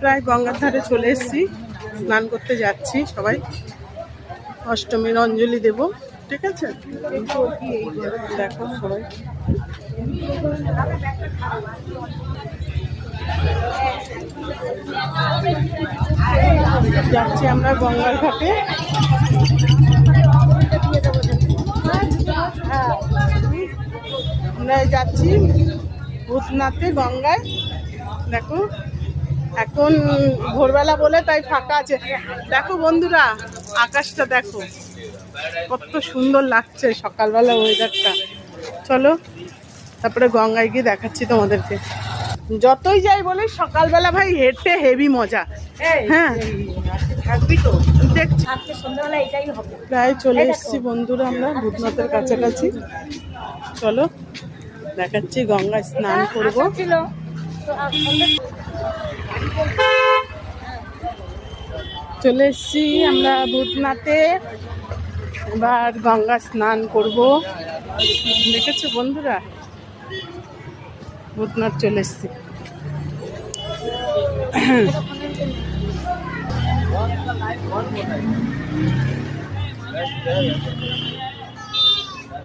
প্রায় গঙ্গার ধারে চলে এসেছি, স্নান করতে যাচ্ছি সবাই। অষ্টমীর অঞ্জলি দেব, ঠিক আছে? দেখো সবাই যাচ্ছি আমরা গঙ্গার ঘাটে। আমরা যাচ্ছি ভূতনাথে গঙ্গায়। দেখো এখন ভোরবেলা বলে তাই ফাঁকা আছে। দেখো বন্ধুরা, আকাশটা দেখো কত সুন্দর লাগছে সকালবেলা ওয়েদারটা। চলো তারপরে গঙ্গায় গিয়ে দেখাচ্ছি তোমাদেরকে। যতই যাই বলি সকালবেলা ভাই হেঁটে হেভি মজা। হ্যাঁ দেখছি, প্রায় চলে এসেছি বন্ধুরা আমরা ভূতনাথের কাছাকাছি। চলো দেখাচ্ছি, গঙ্গায় স্নান করব। চলে এসেছি আমরা ভূতনাথে, এবার গঙ্গা স্নান করব। দেখেছো বন্ধুরা, ভূতনাথ চলে এসেছি।